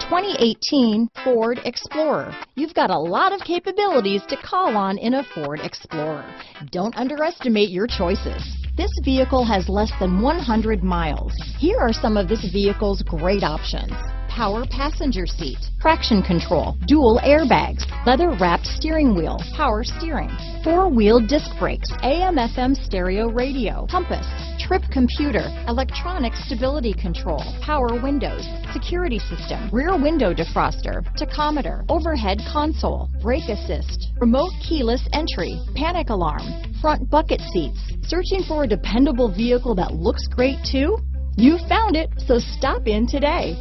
2018 Ford Explorer. You've got a lot of capabilities to call on in a Ford Explorer. Don't underestimate your choices. This vehicle has less than 100 miles. Here are some of this vehicle's great options: power passenger seat, traction control, dual airbags, leather-wrapped steering wheel, power steering, four-wheel disc brakes, AM/FM stereo radio, compass, trip computer, electronic stability control, power windows, security system, rear window defroster, tachometer, overhead console, brake assist, remote keyless entry, panic alarm, front bucket seats. Searching for a dependable vehicle that looks great too? You found it, so stop in today.